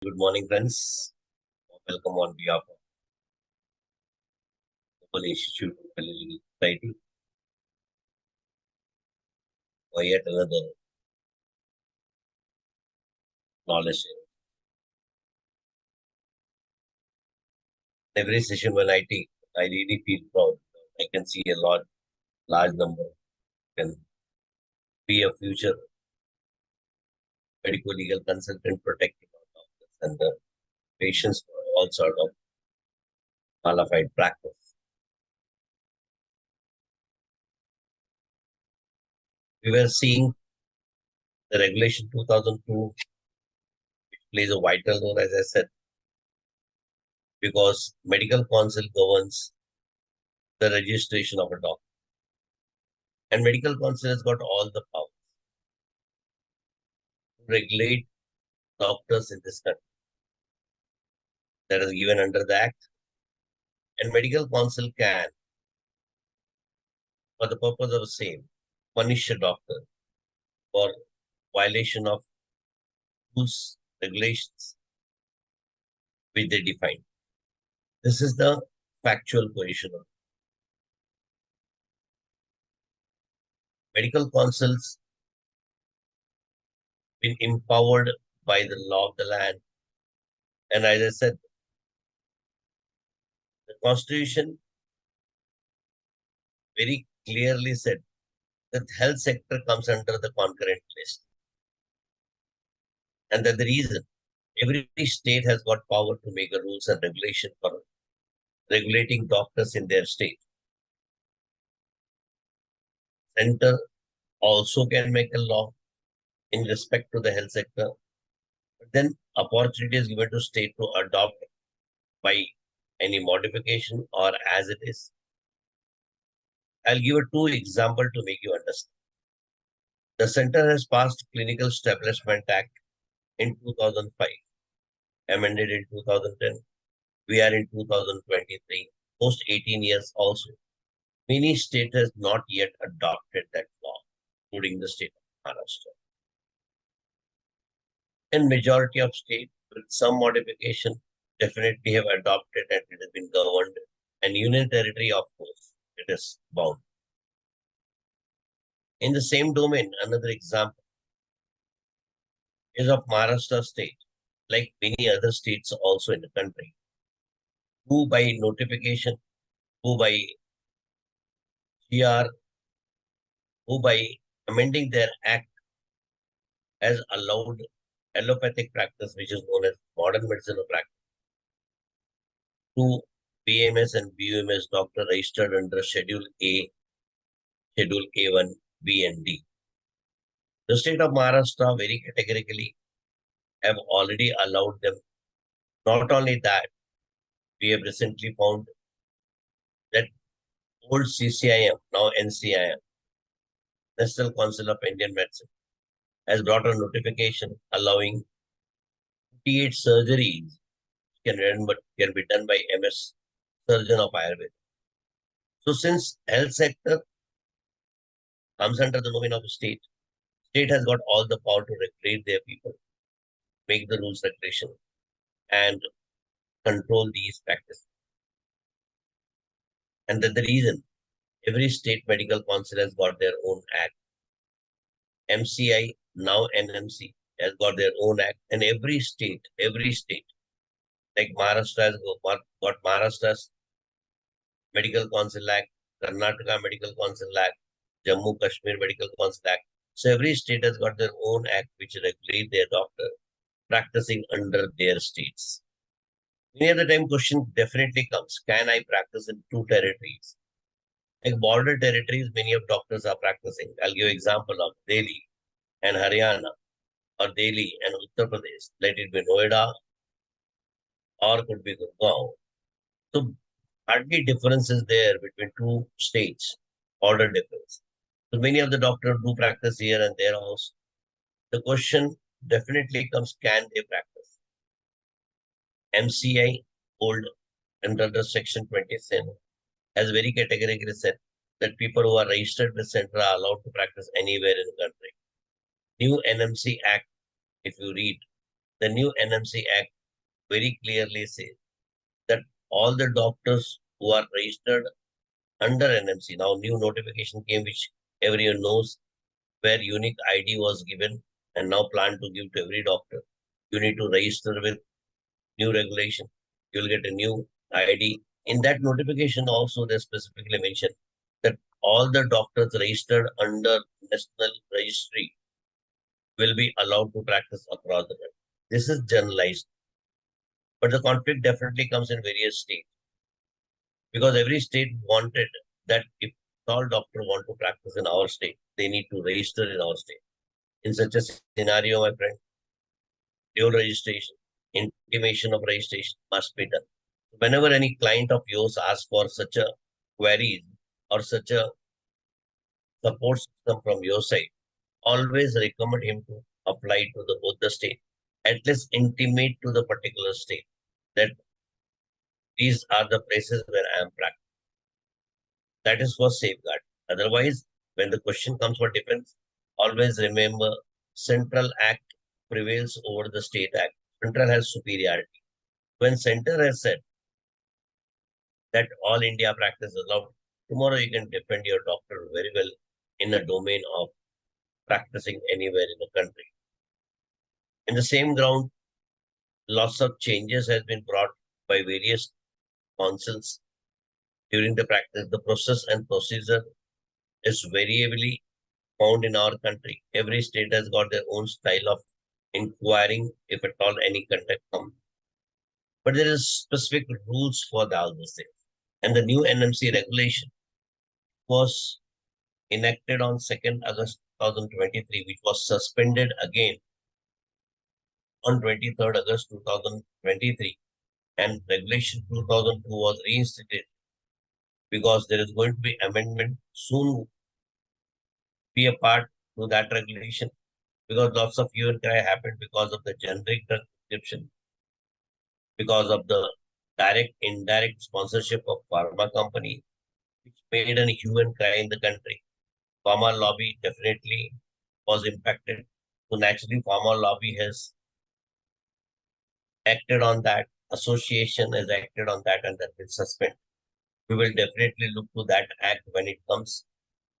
Good morning, friends. Welcome on behalf of the Global Institute of Legal Society for yet another knowledge sharing. Every session when I take, I really feel proud. I can see a large number can be a future medical legal consultant protecting our doctors and the patients for all sort of qualified practice. We were seeing the regulation 2002, which plays a vital role, as I said, because medical council governs the registration of a doctor. And medical council has got all the power to regulate doctors in this country that is given under the Act. And medical council can, for the purpose of the same, punish a doctor for violation of rules, regulations, which they define. This is the factual position of medical councils been empowered by the law of the land. And as I said, the Constitution very clearly said that health sector comes under the concurrent list. And that the reason every state has got power to make a rules and regulation for regulating doctors in their state. Center also can make a law in respect to the health sector, but then opportunity is given to state to adopt by any modification or as it is. I'll give a two example to make you understand. The center has passed Clinical Establishment Act in 2005, amended in 2010. We are in 2023, post 18 years also. Many states has not yet adopted that law, including the state of Maharashtra. And majority of states, with some modification, definitely have adopted and it has been governed. And union territory, of course, it is bound. In the same domain, another example is of Maharashtra state, like many other states also in the country, who by notification, who by GR, who by amending their act has allowed allopathic practice, which is known as modern medicine practice, to BMS and BUMS doctor registered under Schedule A, Schedule A1, B and D. The state of Maharashtra very categorically have already allowed them. Not only that, we have recently found that old CCIM, now NCIM, National Council of Indian Medicine, has brought a notification allowing 58 surgeries can be done by MS surgeon of Ayurveda. So since health sector comes under the domain of the state has got all the power to regulate their people, make the rules regulation, and control these practices. And that's the reason every state medical council has got their own act. MCI, now NMC, has got their own act. And every state, like Maharashtra has got Maharashtra's Medical Council Act, Karnataka Medical Council Act, Jammu Kashmir Medical Council Act. So every state has got their own act which regulate their doctor practicing under their states. Many other time question definitely comes, can I practice in two territories? Like border territories, many of doctors are practicing. I'll give example of Delhi and Haryana, or Delhi and Uttar Pradesh. Let it be Noida or could be Gurgaon. So hardly differences there between two states, border difference. So many of the doctors do practice here and there also. The question definitely comes, can they practice? MCI, old under the section 27, has very categorically said that people who are registered with center are allowed to practice anywhere in the country. New NMC Act, if you read, the new NMC Act very clearly says that all the doctors who are registered under NMC, now new notification came which everyone knows, where unique ID was given and now plan to give to every doctor. You need to register with new regulation. You'll get a new ID. In that notification also they specifically mentioned that all the doctors registered under national registry will be allowed to practice across the country. This is generalized, but the conflict definitely comes in various states because every state wanted that if all doctor want to practice in our state, they need to register in our state. In such a scenario, my friend, dual registration, intimation of registration must be done. Whenever any client of yours asks for such a queries or such a support system from your side, always recommend him to apply to the both the state. At least intimate to the particular state that these are the places where I am practicing. That is for safeguard. Otherwise, when the question comes for defense, always remember central act prevails over the state act. Central has superiority. When center has said that all India practice is allowed, tomorrow you can defend your doctor very well in the domain of practicing anywhere in the country. In the same ground, lots of changes has been brought by various councils during the practice. The process and procedure is variably found in our country. Every state has got their own style of inquiring if at all any contact comes. But there is specific rules for all these things. And the new NMC regulation was enacted on 2nd August 2023, which was suspended again on 23rd August 2023. And Regulation 2002 was reinstated because there is going to be amendment soon be a part to that regulation because lots of hue and cry happened because of the generic drug prescription, because of the direct, indirect sponsorship of pharma company, which made an hue and cry in the country. Pharma lobby definitely was impacted. So naturally, pharma lobby has acted on that. Association has acted on that and that will suspend. We will definitely look to that act when it comes.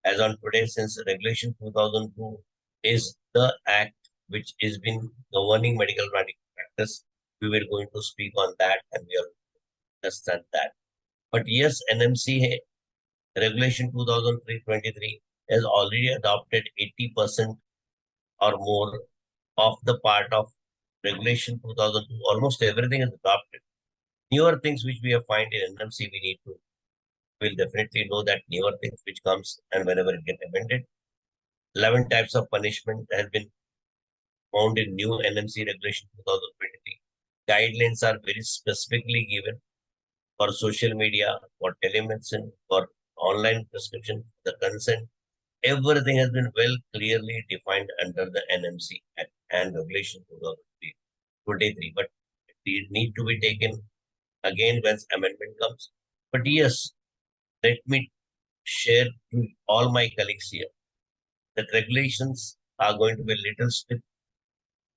As on today, since Regulation 2002 is the act which is been governing medical practice, we were going to speak on that and we are understand that. But yes, NMC Regulation 2003-23 has already adopted 80% or more of the part of Regulation 2002. Almost everything is adopted. Newer things which we have find in NMC, we need to, will definitely know that newer things which comes and whenever it get amended. 11 types of punishment has been found in new NMC Regulation 2023. Guidelines are very specifically given for social media, for telemedicine, for online prescription, the consent. Everything has been well clearly defined under the NMC Act and Regulation 2023. But it need to be taken again when amendment comes. But yes, let me share to all my colleagues here that regulations are going to be little strict.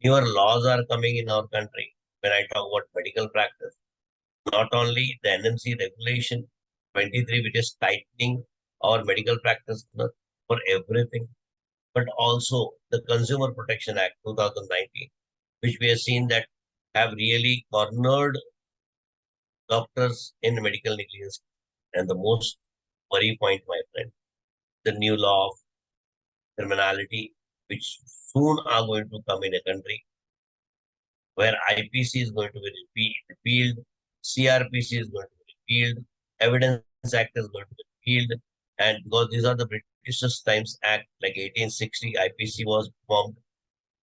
Newer laws are coming in our country when I talk about medical practice. Not only the NMC regulation 23, which is tightening our medical practice for everything, but also the Consumer Protection Act 2019, which we have seen that have really cornered doctors in medical negligence. And the most worry point, my friend, the new law of criminality, which soon are going to come in a country where IPC is going to be repealed, CRPC is going to be repealed, Evidence Act is going to be repealed, and because these are the British Times Act, like 1860, IPC was formed,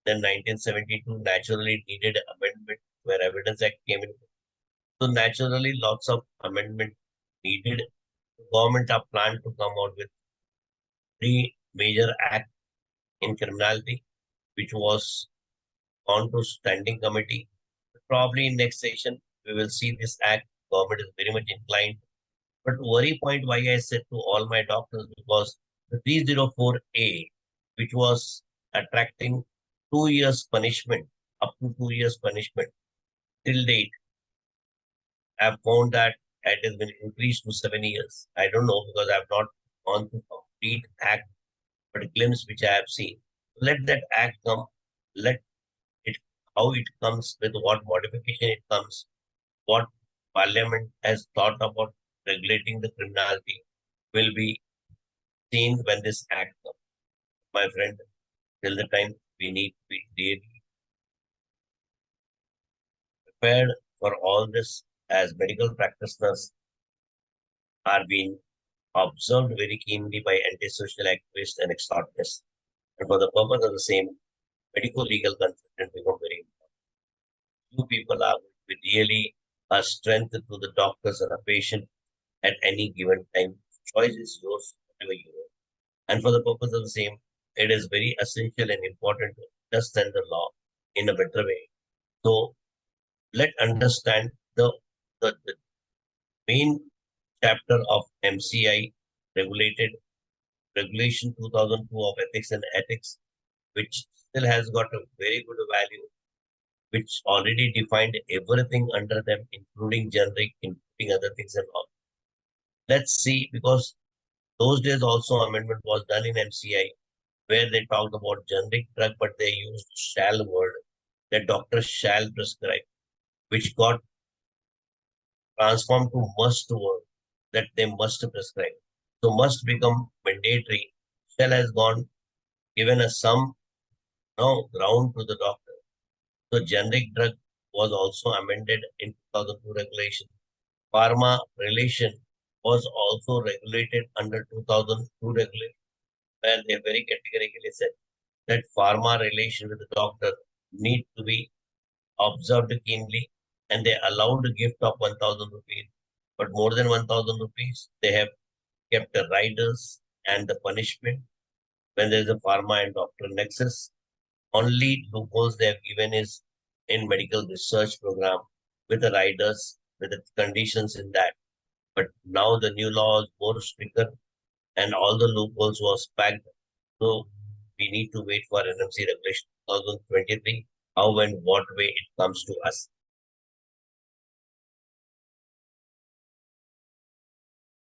then 1972 naturally needed amendment where Evidence Act came in. So naturally, lots of amendment needed. The government are planned to come out with three major acts in criminality, which was on to standing committee. Probably in next session, we will see this act. Government is very much inclined. But worry point why I said to all my doctors because the 304A, which was attracting 2 years punishment, up to 2 years punishment, till date, I've found that it has been increased to 7 years. I don't know because I've not gone to complete act, but a glimpse which I have seen. Let that act come. Let it how it comes, with what modification it comes, what Parliament has thought about regulating the criminality will be seen when this act comes. My friend, till the time we need to be really prepared for all this, as medical practitioners are being observed very keenly by antisocial activists and extortionists. And for the purpose of the same, medical legal consultant become very important. You people are with really a strength to the doctors and a patient at any given time. Choice is yours, whatever you want. And for the purpose of the same, it is very essential and important to understand the law in a better way. So let understand the main chapter of MCI regulated Regulation 2002 of Ethics and Ethics, which still has got a very good value, which already defined everything under them, including generic, including other things and all. Let's see, because those days also amendment was done in MCI where they talked about generic drug, but they used shall word that doctor shall prescribe, which got transformed to must word that they must prescribe. So must become mandatory. Shall has gone given a some ground to the doctor. So generic drug was also amended in 2002 regulation. Pharma relation was also regulated under 2002 regulation, where they very categorically said that pharma relation with the doctor need to be observed keenly, and they allowed a gift of 1,000 rupees. But more than 1,000 rupees, they have kept the riders and the punishment when there is a pharma and doctor nexus. Only loopholes they have given is in medical research program with the riders, with the conditions in that. But now the new law is more stricter and all the loopholes was packed. So we need to wait for NMC regulation 2023, how and what way it comes to us.